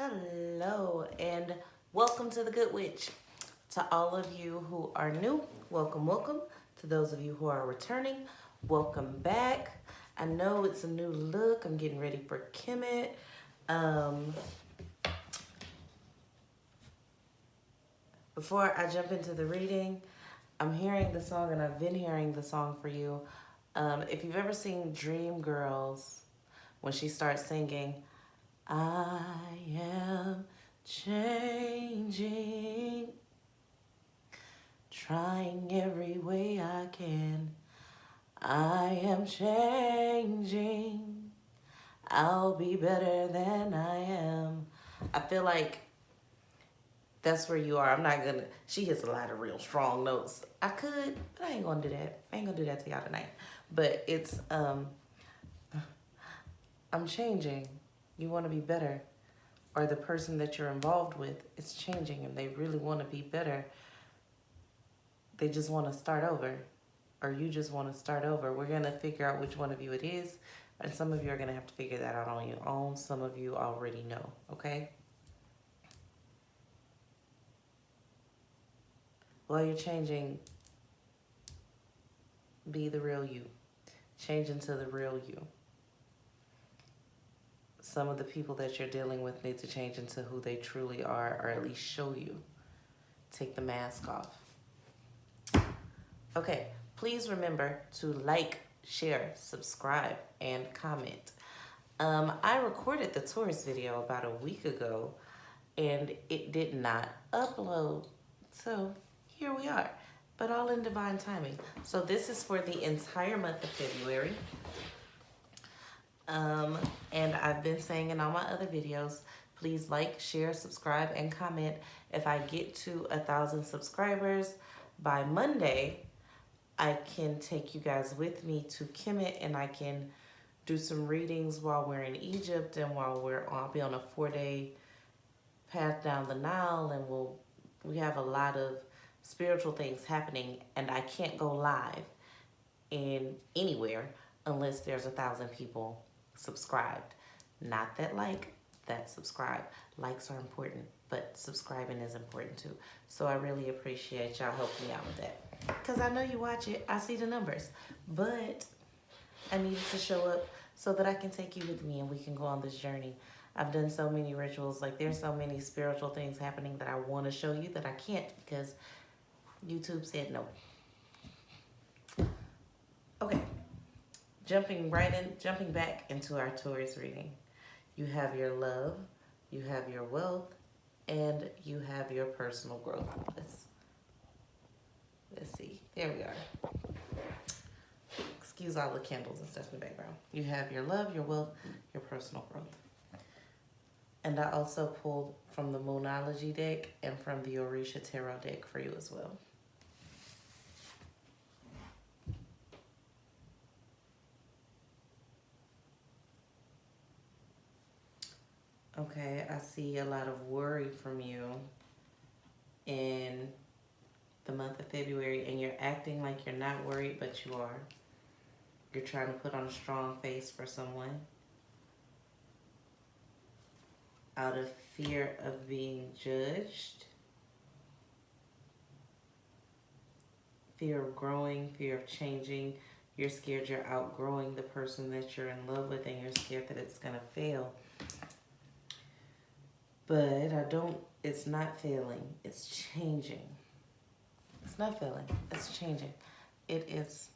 Hello and welcome to the Good Witch. To all of you who are new, welcome, welcome. To those of you who are returning, welcome back. I know it's a new look. I'm getting ready for Kemet. Before I jump into the reading, I'm hearing the song and I've been hearing the song for you. If you've ever seen Dream Girls, when she starts singing, I am changing, trying every way I can. I am changing, I'll be better than I am. I feel like that's where you are. I'm not gonna, she hits a lot of real strong notes. I could, but I ain't gonna do that. I ain't gonna do that to y'all tonight. But it's, I'm changing. You wanna be better. Or the person that you're involved with is changing and they really wanna be better. They just wanna start over. Or you just wanna start over. We're gonna figure out which one of you it is. And some of you are gonna have to figure that out on your own. Some of you already know, okay? While you're changing, be the real you. Change into the real you. Some of the people that you're dealing with need to change into who they truly are, or at least show you. Take the mask off. Okay, please remember to like, share, subscribe, and comment. I recorded the Taurus video about a week ago, and it did not upload. So here we are, but all in divine timing. So this is for the entire month of February. And I've been saying in all my other videos, please like, share, subscribe, and comment. If I get to 1,000 subscribers by Monday, I can take you guys with me to Kemet and I can do some readings while we're in Egypt and while I'll be on a 4-day path down the Nile, and we have a lot of spiritual things happening, and I can't go live in anywhere unless there's 1,000 people subscribed. Not that like, that subscribe. Likes are important, but subscribing is important too. So I really appreciate y'all helping me out with that. Because I know you watch it, I see the numbers, but I needed to show up so that I can take you with me and we can go on this journey. I've done so many rituals, like there's so many spiritual things happening that I want to show you that I can't because YouTube said no. Okay, jumping back into our Taurus reading. You have your love, you have your wealth, and you have your personal growth. Let's see, there we are. Excuse all the candles and stuff in the background. You have your love, your wealth, your personal growth. And I also pulled from the Moonology deck and from the Orisha Tarot deck for you as well. Okay, I see a lot of worry from you in the month of February, and you're acting like you're not worried, but you are. You're trying to put on a strong face for someone out of fear of being judged, fear of growing, fear of changing. You're scared you're outgrowing the person that you're in love with, and you're scared that it's gonna fail. But it's not failing, it's changing. It's not failing, it's changing. It is.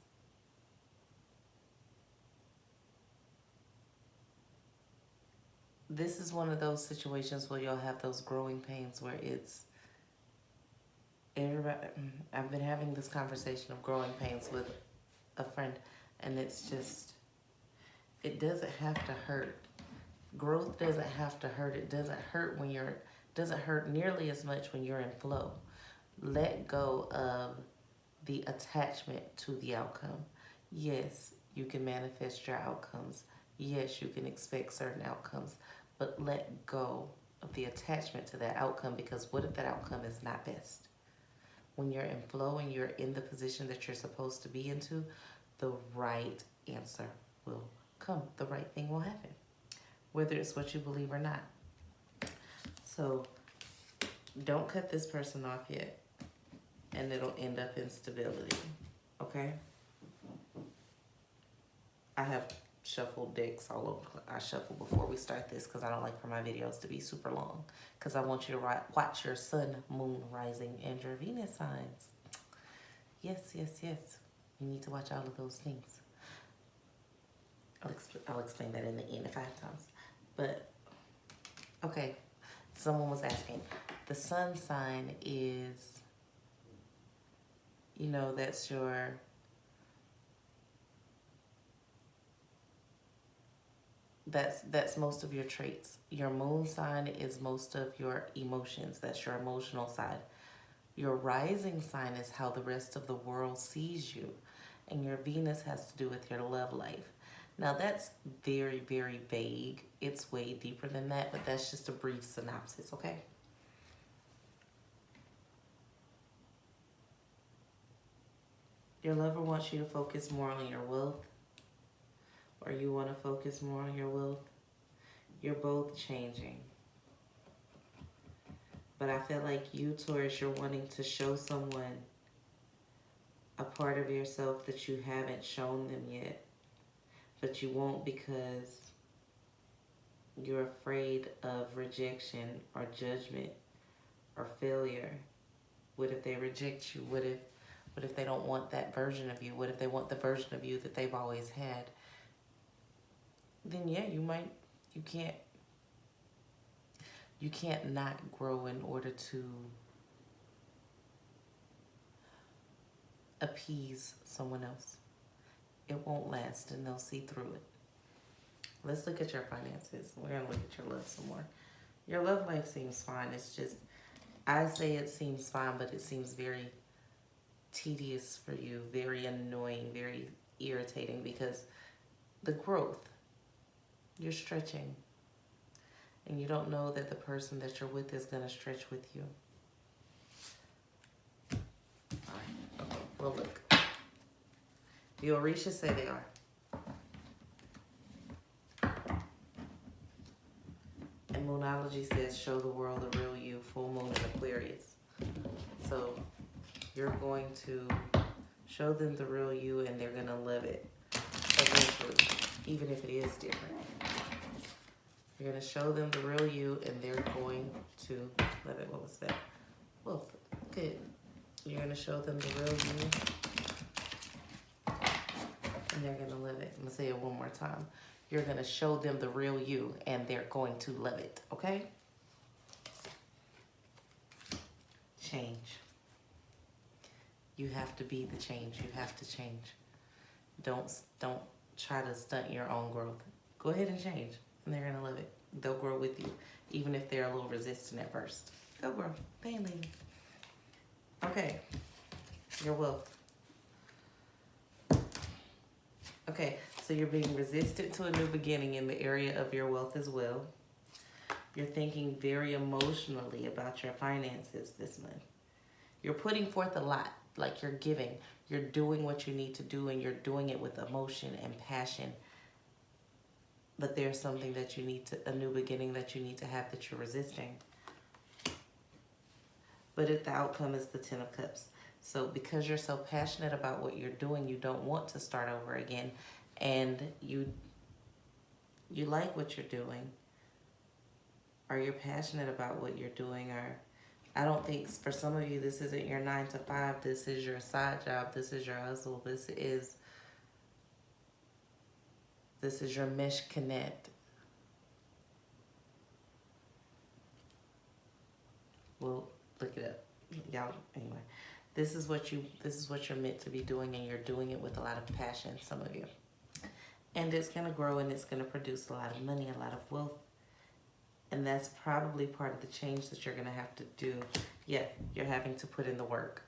This is one of those situations where you'll have those growing pains where it's, everybody, I've been having this conversation of growing pains with a friend, and it's just, it doesn't have to hurt. Growth doesn't have to hurt. It doesn't hurt doesn't hurt nearly as much when you're in flow. Let go of the attachment to the outcome. Yes, you can manifest your outcomes. Yes, you can expect certain outcomes, but let go of the attachment to that outcome, because what if that outcome is not best? When you're in flow and you're in the position that you're supposed to be into, the right answer will come. The right thing will happen, whether it's what you believe or not. So don't cut this person off yet, and it'll end up in stability, okay? I have shuffled decks all over. I shuffle before we start this because I don't like for my videos to be super long, because I want you to watch your sun, moon, rising, and your Venus signs. Yes, yes, yes. You need to watch all of those things. I'll explain that in the end 5 times. But, okay, someone was asking. The sun sign is, you know, that's your... That's most of your traits. Your moon sign is most of your emotions. That's your emotional side. Your rising sign is how the rest of the world sees you. And your Venus has to do with your love life. Now that's very, very vague. It's way deeper than that, but that's just a brief synopsis, okay? Your lover wants you to focus more on your wealth, or you want to focus more on your wealth. You're both changing. But I feel like you, Taurus, you're wanting to show someone a part of yourself that you haven't shown them yet. But you won't because you're afraid of rejection or judgment or failure. What if they reject you? What if they don't want that version of you? What if they want the version of you that they've always had? Then yeah, you can't not grow in order to appease someone else. It won't last, and they'll see through it. Let's look at your finances. We're going to look at your love some more. Your love life seems fine. It's just, I say it seems fine, but it seems very tedious for you, very annoying, very irritating, because the growth, you're stretching. And you don't know that the person that you're with is going to stretch with you. All right. Okay. Well, look. The Orishas say they are. And Moonology says, show the world the real you, full moon in Aquarius. So you're going to show them the real you, and they're going to love it eventually, even if it is different. You're going to show them the real you, and they're going to love it. What was that? Well, good. You're going to show them the real you, and they're going to love it. I'm going to say it one more time. You're going to show them the real you, and they're going to love it, okay? Change. You have to be the change. You have to change. Don't try to stunt your own growth. Go ahead and change, and they're going to love it. They'll grow with you, even if they're a little resistant at first. They'll grow. They ain't leaving. Okay. Your wealth. Okay, so you're being resistant to a new beginning in the area of your wealth as well. You're thinking very emotionally about your finances this month. You're putting forth a lot, like you're giving. You're doing what you need to do, and you're doing it with emotion and passion. But there's something that you need to, a new beginning that you need to have that you're resisting. But if the outcome is the 10 of Cups. So because you're so passionate about what you're doing, you don't want to start over again. And you like what you're doing. Or you're passionate about what you're doing. Or I don't think, for some of you, this isn't your 9 to 5. This is your side job. This is your hustle. This is your mesh connect. Well, look it up. Y'all, anyway. This is what you're meant to be doing, and you're doing it with a lot of passion, some of you. And it's going to grow, and it's going to produce a lot of money, a lot of wealth. And that's probably part of the change that you're going to have to do. Yeah, you're having to put in the work.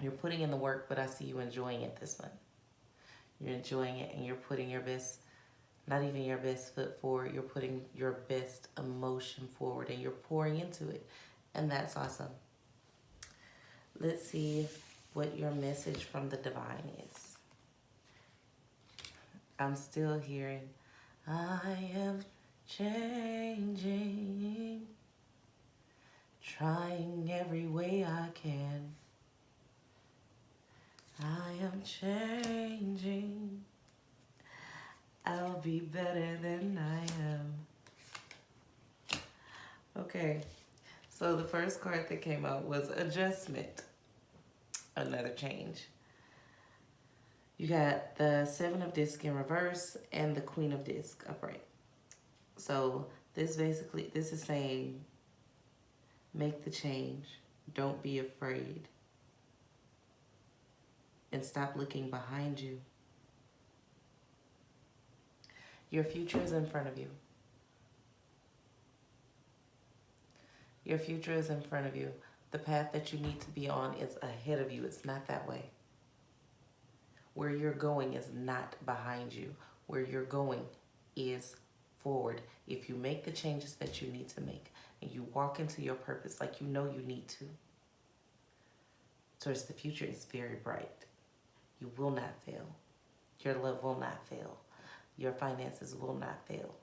You're putting in the work, but I see you enjoying it this month. You're enjoying it, and you're putting your best, not even your best foot forward. You're putting your best emotion forward, and you're pouring into it. And that's awesome. Let's see what your message from the divine is. I'm still hearing, I am changing. be better than I am. Okay, so the first card that came out was adjustment, another change. You got the Seven of Discs in reverse and the Queen of Discs upright. So this is saying, make the change. Don't be afraid. And stop looking behind you. Your future is in front of you. Your future is in front of you. The path that you need to be on is ahead of you. It's not that way. Where you're going is not behind you. Where you're going is forward. If you make the changes that you need to make and you walk into your purpose like you know you need to, towards the future is very bright. You will not fail. Your love will not fail. Your finances will not fail.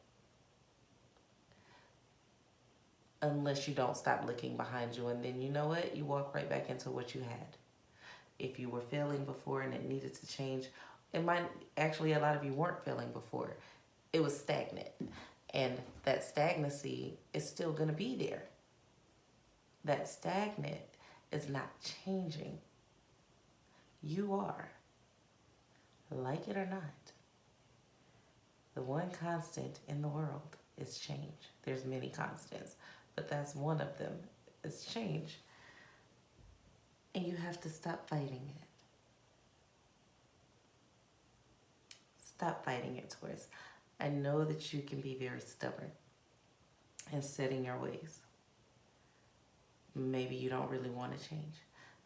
Unless you don't stop looking behind you, and then you know what? You walk right back into what you had. If you were failing before and it needed to change, actually a lot of you weren't failing before. It was stagnant. And that stagnancy is still going to be there. That stagnant is not changing. You are. Like it or not. The one constant in the world is change. There's many constants, but that's one of them. It's change. And you have to stop fighting it. Stop fighting it, Taurus. I know that you can be very stubborn and set in your ways. Maybe you don't really want to change,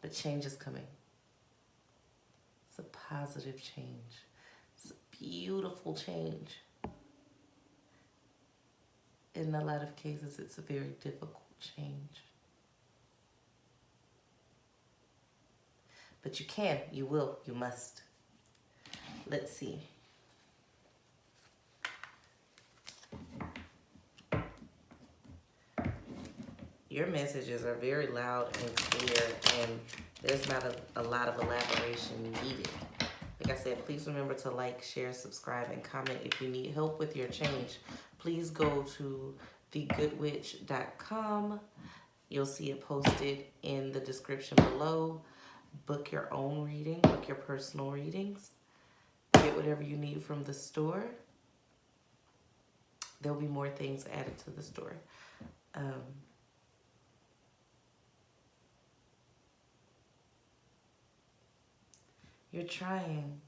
but change is coming. It's a positive change. It's a beautiful change. In a lot of cases, it's a very difficult change. But you can, you will, you must. Let's see. Your messages are very loud and clear, and there's not a lot of elaboration needed. Like I said, please remember to like, share, subscribe, and comment. If you need help with your change, please go to thgoodwitch.com. You'll see it posted in the description below. Book your own reading, book your personal readings. Get whatever you need from the store. There'll be more things added to the store. You're trying.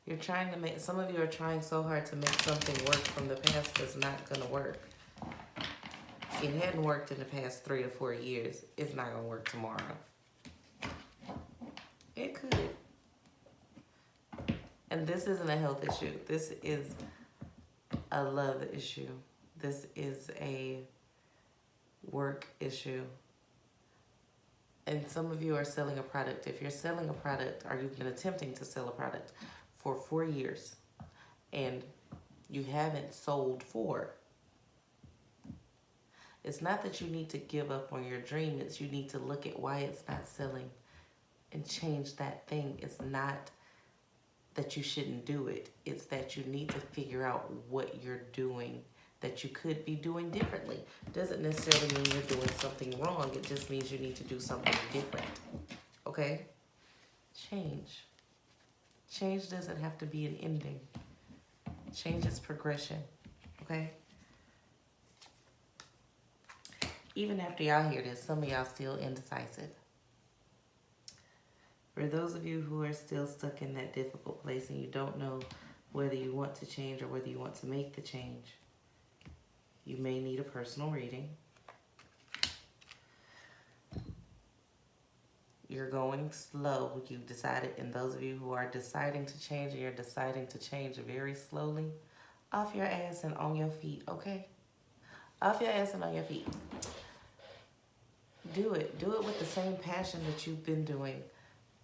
You're trying to make, some of you are trying so hard to make something work from the past that's not going to work. It hadn't worked in the past 3 to 4 years. It's not going to work tomorrow. It could. And this isn't a health issue. This is a love issue. This is a work issue. And some of you are selling a product. If you're selling a product, or you've been attempting to sell a product for 4 years and you haven't sold 4, it's not that you need to give up on your dream. It's you need to look at why it's not selling and change that thing. It's not that you shouldn't do it. It's that you need to figure out what you're doing that you could be doing differently. Doesn't necessarily mean you're doing something wrong. It just means you need to do something different. Okay? Change. Change doesn't have to be an ending. Change is progression. Okay? Even after y'all hear this, some of y'all still indecisive. For those of you who are still stuck in that difficult place and you don't know whether you want to change or whether you want to make the change, you may need a personal reading. You're going slow. You've decided, and those of you who are deciding to change, and you're deciding to change very slowly, off your ass and on your feet, okay? Off your ass and on your feet. Do it. Do it with the same passion that you've been doing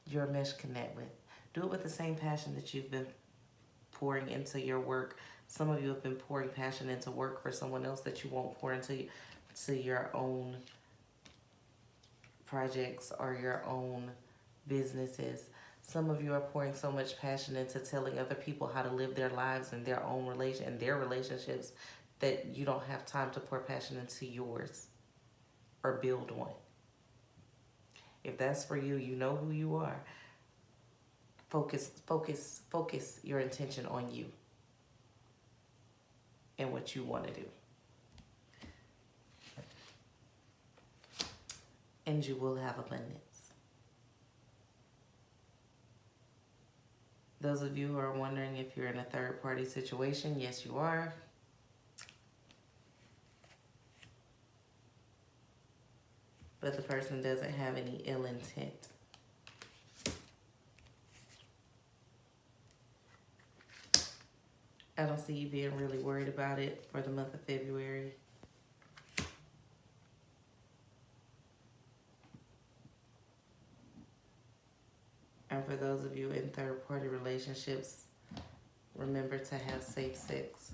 your Mesh Connect with. Do it with the same passion that you've been pouring into your work. Some of you have been pouring passion into work for someone else that you won't pour into your own projects or your own businesses. Some of you are pouring so much passion into telling other people how to live their lives and their own relationships that you don't have time to pour passion into yours or build one. If that's for you, you know who you are. Focus your intention on you and what you want to do. And you will have abundance. Those of you who are wondering if you're in a third-party situation, yes, you are. But the person doesn't have any ill intent. I don't see you being really worried about it for the month of February. And for those of you in third-party relationships, remember to have safe sex.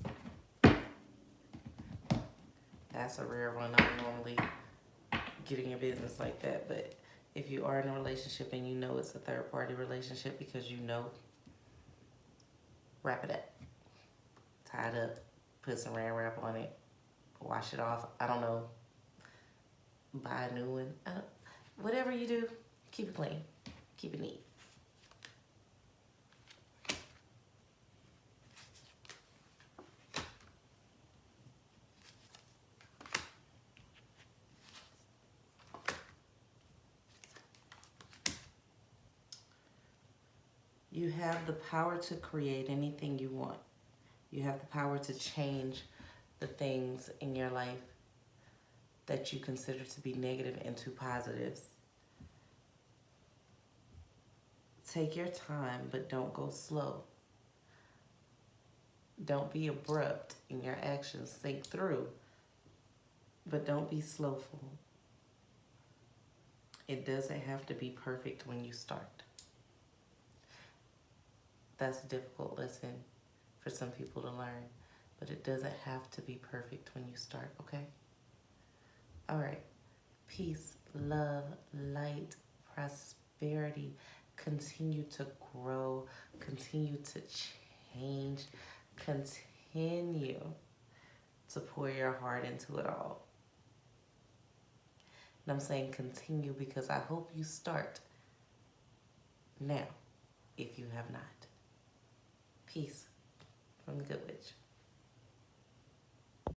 That's a rare one. I don't normally get in your business like that, but if you are in a relationship and you know it's a third-party relationship because you know, wrap it up. Tie it up. Put some Saran wrap on it. Wash it off. I don't know. Buy a new one. Whatever you do, keep it clean. Keep it neat. You have the power to create anything you want. You have the power to change the things in your life that you consider to be negative into positives. Take your time, but don't go slow. Don't be abrupt in your actions. Think through, but don't be slowful. It doesn't have to be perfect when you start. That's a difficult lesson for some people to learn, but it doesn't have to be perfect when you start, okay? All right. Peace, love, light, prosperity. Continue to grow. Continue to change. Continue to pour your heart into it all. And I'm saying continue because I hope you start now if you have not. Peace from the Good Witch.